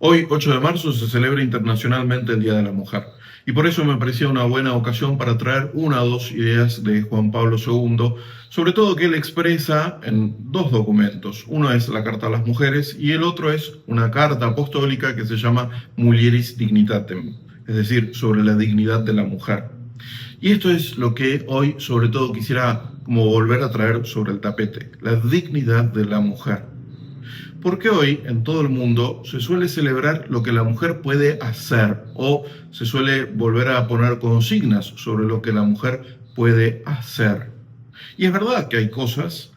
Hoy, 8 de marzo, se celebra internacionalmente el Día de la Mujer. Y por eso me parecía una buena ocasión para traer una o dos ideas de Juan Pablo II, sobre todo que él expresa en dos documentos. Uno es la Carta a las Mujeres y el otro es una carta apostólica que se llama Mulieris Dignitatem, es decir, sobre la dignidad de la mujer. Y esto es lo que hoy, sobre todo, quisiera como volver a traer sobre el tapete, la dignidad de la mujer. Porque hoy en todo el mundo se suele celebrar lo que la mujer puede hacer o se suele volver a poner consignas sobre lo que la mujer puede hacer. Y es verdad que hay cosas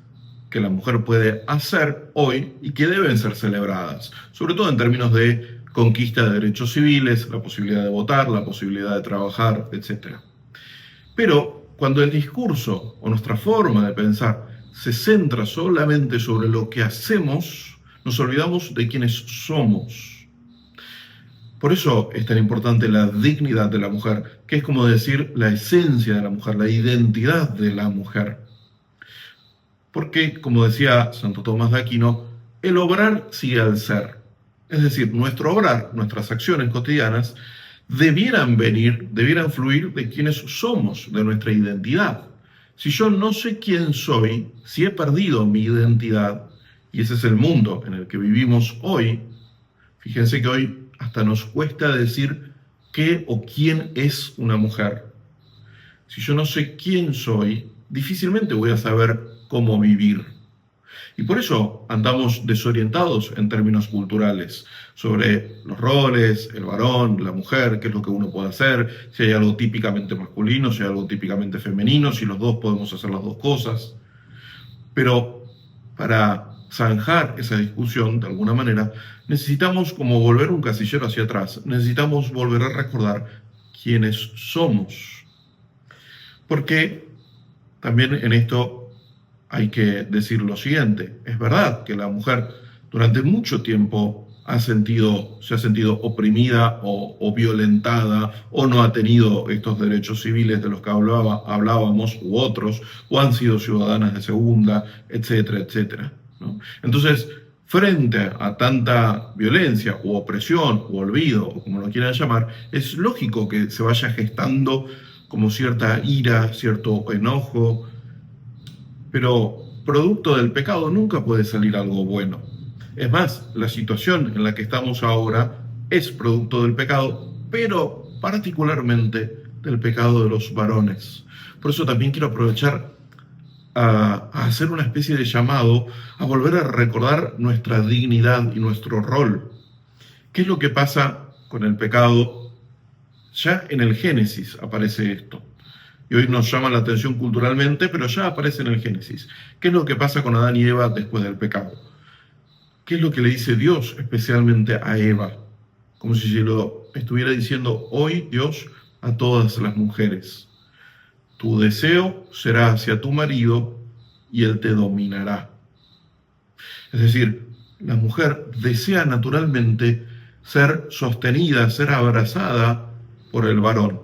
que la mujer puede hacer hoy y que deben ser celebradas, sobre todo en términos de conquista de derechos civiles, la posibilidad de votar, la posibilidad de trabajar, etc. Pero cuando el discurso o nuestra forma de pensar se centra solamente sobre lo que hacemos, nos olvidamos de quiénes somos. Por eso es tan importante la dignidad de la mujer, que es como decir la esencia de la mujer, la identidad de la mujer. Porque, como decía Santo Tomás de Aquino, el obrar sigue al ser. Es decir, nuestro obrar, nuestras acciones cotidianas, debieran fluir de quienes somos, de nuestra identidad. Si yo no sé quién soy, si he perdido mi identidad, y ese es el mundo en el que vivimos hoy, fíjense que hoy hasta nos cuesta decir qué o quién es una mujer. Si yo no sé quién soy, difícilmente voy a saber cómo vivir. Y por eso andamos desorientados en términos culturales sobre los roles, el varón, la mujer, qué es lo que uno puede hacer, si hay algo típicamente masculino, si hay algo típicamente femenino, si los dos podemos hacer las dos cosas. Pero para zanjar esa discusión, de alguna manera, necesitamos como volver un casillero hacia atrás, necesitamos volver a recordar quiénes somos. Porque también en esto hay que decir lo siguiente, es verdad que la mujer durante mucho tiempo se ha sentido oprimida o violentada o no ha tenido estos derechos civiles de los que hablábamos u otros, o han sido ciudadanas de segunda, etcétera, etcétera, ¿no? Entonces, frente a tanta violencia u opresión u olvido, o como lo quieran llamar, es lógico que se vaya gestando como cierta ira, cierto enojo, pero producto del pecado nunca puede salir algo bueno. Es más, la situación en la que estamos ahora es producto del pecado, pero particularmente del pecado de los varones. Por eso también quiero aprovechar a hacer una especie de llamado a volver a recordar nuestra dignidad y nuestro rol. ¿Qué es lo que pasa con el pecado? Ya en el Génesis aparece esto. Y hoy nos llama la atención culturalmente, pero ya aparece en el Génesis. ¿Qué es lo que pasa con Adán y Eva después del pecado? ¿Qué es lo que le dice Dios especialmente a Eva? Como si se lo estuviera diciendo hoy Dios a todas las mujeres. Tu deseo será hacia tu marido y él te dominará. Es decir, la mujer desea naturalmente ser sostenida, ser abrazada por el varón.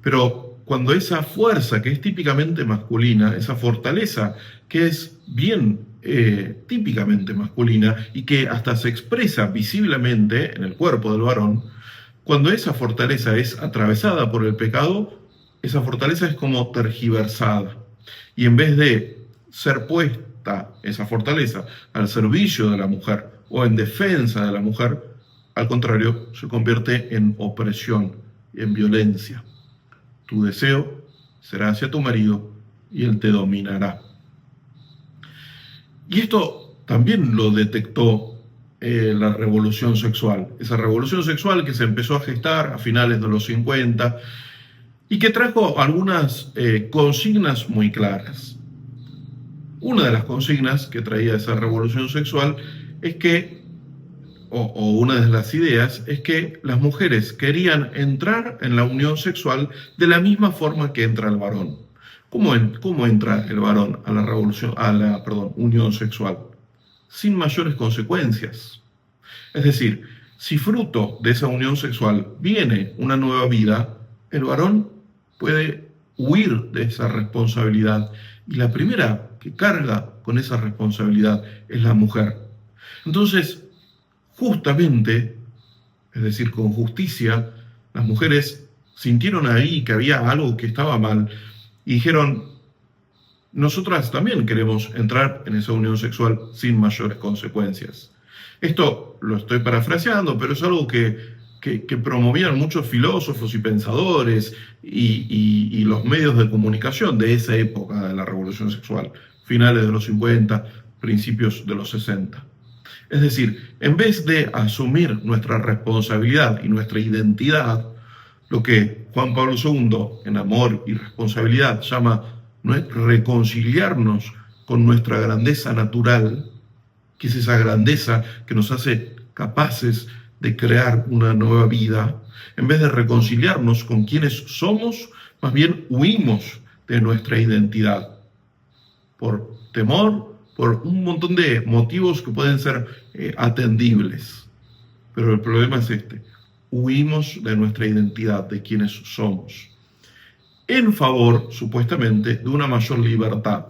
Pero cuando esa fuerza que es típicamente masculina, esa fortaleza que es bien típicamente masculina y que hasta se expresa visiblemente en el cuerpo del varón, cuando esa fortaleza es atravesada por el pecado, esa fortaleza es como tergiversada. Y en vez de ser puesta esa fortaleza al servicio de la mujer o en defensa de la mujer, al contrario, se convierte en opresión y en violencia. Tu deseo será hacia tu marido y él te dominará. Y esto también lo detectó la revolución sexual. Esa revolución sexual que se empezó a gestar a finales de los 50 y que trajo algunas consignas muy claras. Una de las consignas que traía esa revolución sexual es que, o una de las ideas, es que las mujeres querían entrar en la unión sexual de la misma forma que entra el varón. ¿Cómo entra el varón a la unión sexual? Sin mayores consecuencias. Es decir, si fruto de esa unión sexual viene una nueva vida, el varón puede huir de esa responsabilidad. Y la primera que carga con esa responsabilidad es la mujer. Entonces, justamente, es decir, con justicia, las mujeres sintieron ahí que había algo que estaba mal y dijeron: nosotras también queremos entrar en esa unión sexual sin mayores consecuencias. Esto lo estoy parafraseando, pero es algo que promovían muchos filósofos y pensadores y los medios de comunicación de esa época de la revolución sexual, finales de los 50, principios de los 60. Es decir, en vez de asumir nuestra responsabilidad y nuestra identidad, lo que Juan Pablo II, en Amor y Responsabilidad, llama reconciliarnos con nuestra grandeza natural, que es esa grandeza que nos hace capaces de crear una nueva vida, en vez de reconciliarnos con quienes somos, más bien huimos de nuestra identidad por temor, por un montón de motivos que pueden ser atendibles. Pero el problema es este: huimos de nuestra identidad, de quienes somos, en favor, supuestamente, de una mayor libertad.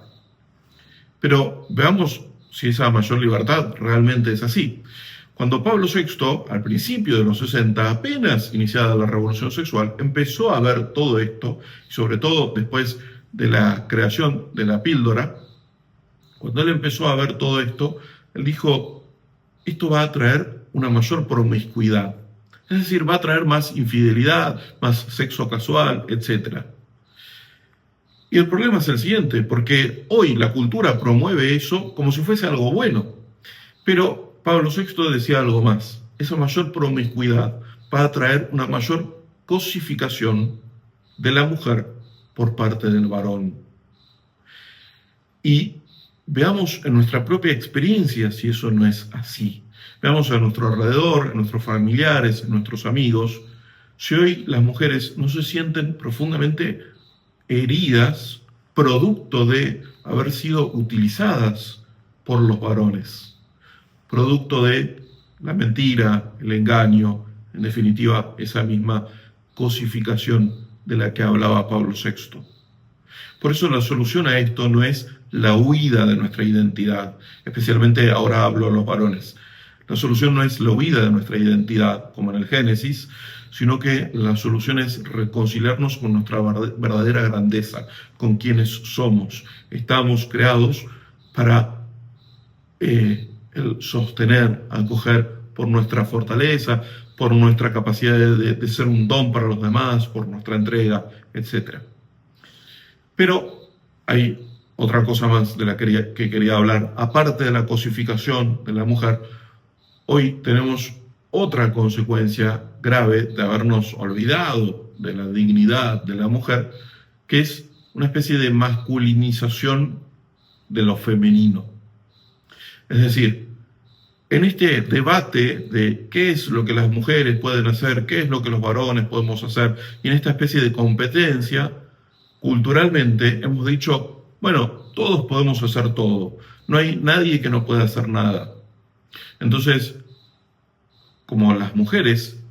Pero veamos si esa mayor libertad realmente es así. Cuando Pablo VI, al principio de los 60, apenas iniciada la revolución sexual, empezó a ver todo esto, y sobre todo después de la creación de la píldora, cuando él empezó a ver todo esto, él dijo: esto va a traer una mayor promiscuidad. Es decir, va a traer más infidelidad, más sexo casual, etc. Y el problema es el siguiente, porque hoy la cultura promueve eso como si fuese algo bueno. Pero Pablo VI decía algo más: esa mayor promiscuidad va a traer una mayor cosificación de la mujer por parte del varón. Y veamos en nuestra propia experiencia si eso no es así. Veamos a nuestro alrededor, en nuestros familiares, en nuestros amigos, si hoy las mujeres no se sienten profundamente heridas producto de haber sido utilizadas por los varones, producto de la mentira, el engaño, en definitiva, esa misma cosificación de la que hablaba Pablo VI. Por eso la solución a esto no es la huida de nuestra identidad, especialmente ahora hablo a los varones. La solución no es la huida de nuestra identidad, como en el Génesis, sino que la solución es reconciliarnos con nuestra verdadera grandeza, con quienes somos. Estamos creados para sostener, acoger por nuestra fortaleza, por nuestra capacidad de ser un don para los demás, por nuestra entrega, etc. Pero hay otra cosa más de la que quería hablar. Aparte de la cosificación de la mujer, hoy tenemos otra consecuencia grave de habernos olvidado de la dignidad de la mujer, que es una especie de masculinización de lo femenino. Es decir, en este debate de qué es lo que las mujeres pueden hacer, qué es lo que los varones podemos hacer, y en esta especie de competencia, culturalmente hemos dicho: bueno, todos podemos hacer todo, no hay nadie que no pueda hacer nada. Entonces, como las mujeres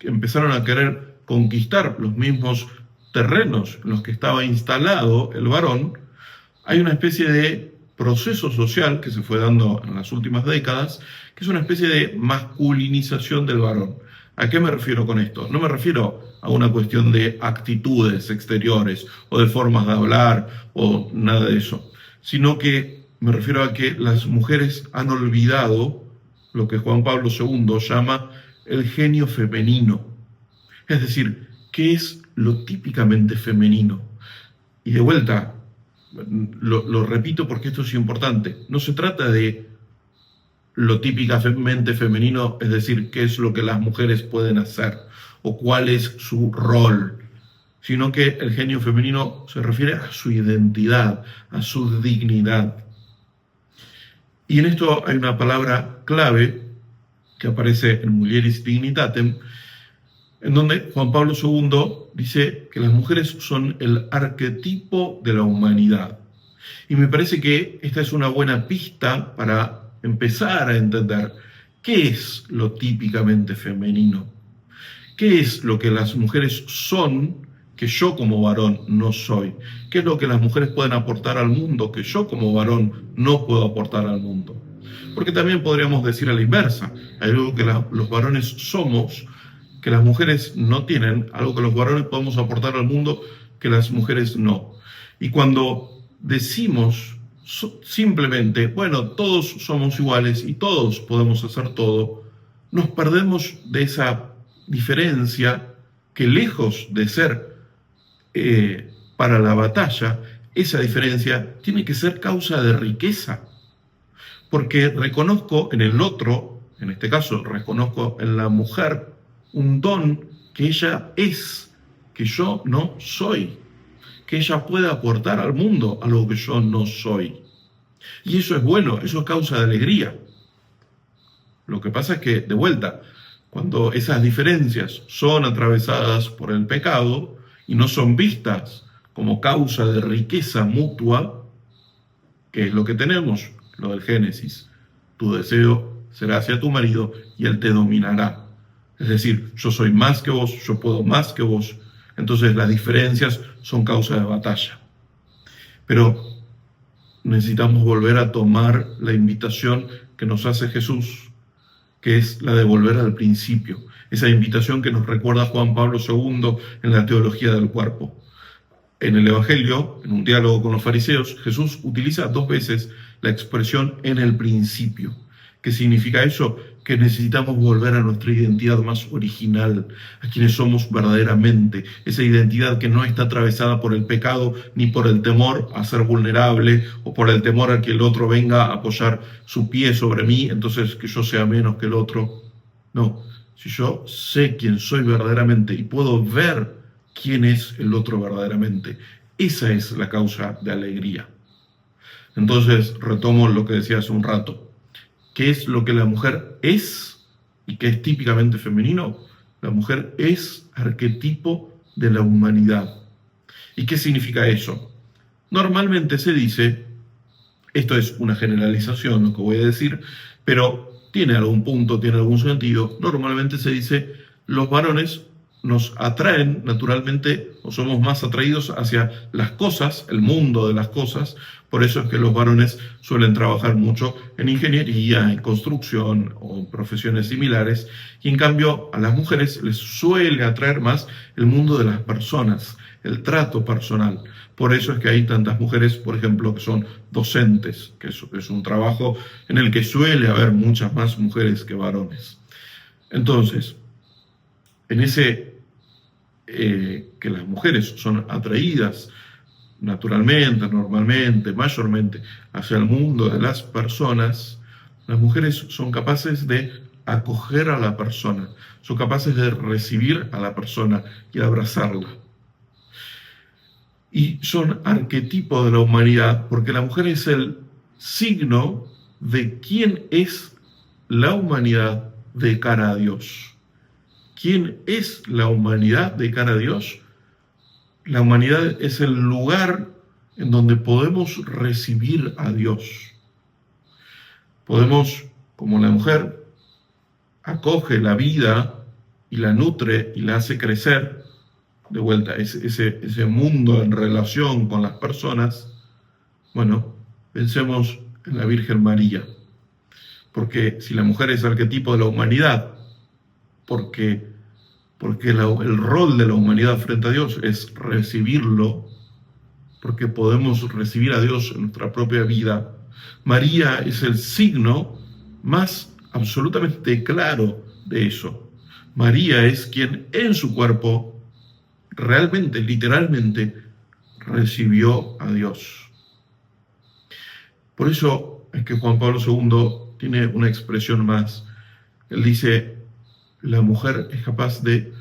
empezaron a querer conquistar los mismos terrenos en los que estaba instalado el varón, hay una especie de proceso social que se fue dando en las últimas décadas, que es una especie de masculinización del varón. ¿A qué me refiero con esto? No me refiero a una cuestión de actitudes exteriores o de formas de hablar o nada de eso, sino que me refiero a que las mujeres han olvidado lo que Juan Pablo II llama el genio femenino. Es decir, ¿qué es lo típicamente femenino? Y de vuelta, lo repito porque esto es importante, no se trata de lo típicamente femenino, es decir, qué es lo que las mujeres pueden hacer o cuál es su rol, sino que el genio femenino se refiere a su identidad, a su dignidad. Y en esto hay una palabra clave que aparece en Mulieris Dignitatem, en donde Juan Pablo II dice que las mujeres son el arquetipo de la humanidad. Y me parece que esta es una buena pista para empezar a entender qué es lo típicamente femenino, qué es lo que las mujeres son que yo como varón no soy, qué es lo que las mujeres pueden aportar al mundo que yo como varón no puedo aportar al mundo. Porque también podríamos decir a la inversa, hay algo que los varones somos, que las mujeres no tienen, algo que los varones podemos aportar al mundo que las mujeres no. Y cuando decimos simplemente, bueno, todos somos iguales y todos podemos hacer todo, nos perdemos de esa diferencia que lejos de ser para la batalla, esa diferencia tiene que ser causa de riqueza. Porque reconozco en el otro, en este caso reconozco en la mujer, un don que ella es, que yo no soy, que ella puede aportar al mundo algo que yo no soy. Y eso es bueno, eso es causa de alegría. Lo que pasa es que, de vuelta, cuando esas diferencias son atravesadas por el pecado y no son vistas como causa de riqueza mutua, que es lo que tenemos, lo del Génesis, tu deseo será hacia tu marido y él te dominará. Es decir, yo soy más que vos, yo puedo más que vos. Entonces las diferencias son causa de batalla. Pero necesitamos volver a tomar la invitación que nos hace Jesús, que es la de volver al principio. Esa invitación que nos recuerda Juan Pablo II en la teología del cuerpo. En el Evangelio, en un diálogo con los fariseos, Jesús utiliza 2 veces la expresión en el principio. ¿Qué significa eso? Que necesitamos volver a nuestra identidad más original, a quienes somos verdaderamente, esa identidad que no está atravesada por el pecado ni por el temor a ser vulnerable o por el temor a que el otro venga a apoyar su pie sobre mí, entonces que yo sea menos que el otro. No, si yo sé quién soy verdaderamente y puedo ver quién es el otro verdaderamente, esa es la causa de alegría. Entonces retomo lo que decía hace un rato. ¿Qué es lo que la mujer es y que es típicamente femenino? La mujer es arquetipo de la humanidad. ¿Y qué significa eso? Normalmente se dice, esto es una generalización lo que voy a decir, pero tiene algún punto, tiene algún sentido. Normalmente se dice, los varones nos atraen naturalmente o somos más atraídos hacia las cosas, el mundo de las cosas. Por eso es que los varones suelen trabajar mucho en ingeniería, en construcción o en profesiones similares, y en cambio a las mujeres les suele atraer más el mundo de las personas, el trato personal. Por eso es que hay tantas mujeres, por ejemplo, que son docentes, que es un trabajo en el que suele haber muchas más mujeres que varones. Entonces, en ese que las mujeres son atraídas naturalmente, normalmente, mayormente hacia el mundo de las personas, las mujeres son capaces de acoger a la persona, son capaces de recibir a la persona y abrazarla. Y son arquetipo de la humanidad, porque la mujer es el signo de quién es la humanidad de cara a Dios. ¿Quién es la humanidad de cara a Dios? La humanidad es el lugar en donde podemos recibir a Dios. Podemos, como la mujer, acoge la vida y la nutre y la hace crecer, de vuelta, ese mundo en relación con las personas. Bueno, pensemos en la Virgen María, porque si la mujer es arquetipo de la humanidad, porque el rol de la humanidad frente a Dios es recibirlo, porque podemos recibir a Dios en nuestra propia vida. María es el signo más absolutamente claro de eso. María es quien en su cuerpo realmente, literalmente, recibió a Dios. Por eso es que Juan Pablo II tiene una expresión más. Él dice, la mujer es capaz de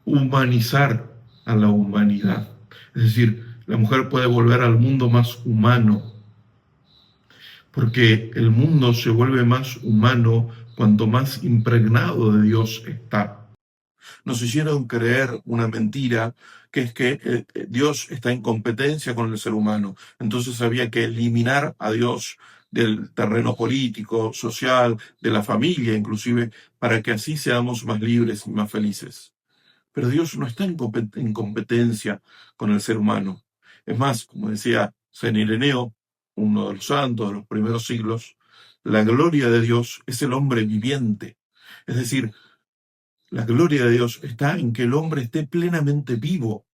humanizar a la humanidad. Es decir, la mujer puede volver al mundo más humano, porque el mundo se vuelve más humano cuanto más impregnado de Dios está. Nos hicieron creer una mentira, que es que Dios está en competencia con el ser humano. Entonces había que eliminar a Dios del terreno político, social, de la familia inclusive, para que así seamos más libres y más felices. Pero Dios no está en competencia con el ser humano. Es más, como decía San Ireneo, uno de los santos de los primeros siglos, la gloria de Dios es el hombre viviente. Es decir, la gloria de Dios está en que el hombre esté plenamente vivo,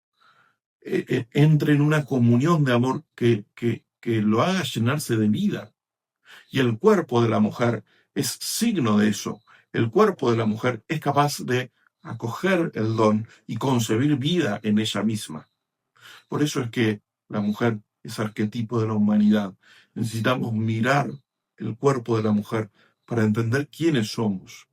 entre en una comunión de amor que lo haga llenarse de vida. Y el cuerpo de la mujer es signo de eso. El cuerpo de la mujer es capaz de acoger el don y concebir vida en ella misma. Por eso es que la mujer es arquetipo de la humanidad. Necesitamos mirar el cuerpo de la mujer para entender quiénes somos,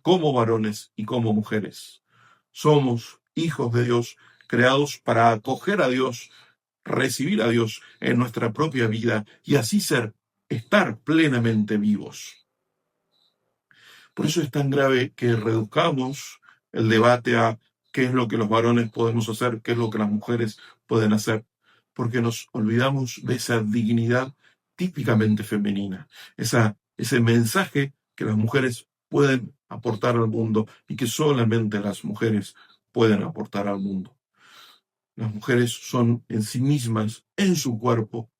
como varones y como mujeres. Somos hijos de Dios, creados para acoger a Dios, recibir a Dios en nuestra propia vida y así estar plenamente vivos. Por eso es tan grave que reduzcamos el debate a qué es lo que los varones podemos hacer, qué es lo que las mujeres pueden hacer, porque nos olvidamos de esa dignidad típicamente femenina, ese mensaje que las mujeres pueden aportar al mundo y que solamente las mujeres pueden aportar al mundo. Las mujeres son en sí mismas, en su cuerpo,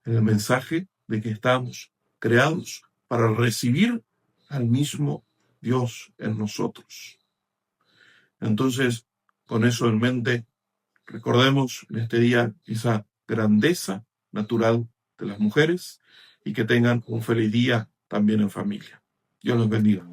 el mensaje de que estamos creados para recibir al mismo Dios en nosotros. Entonces, con eso en mente, recordemos en este día esa grandeza natural de las mujeres y que tengan un feliz día también en familia. Dios los bendiga.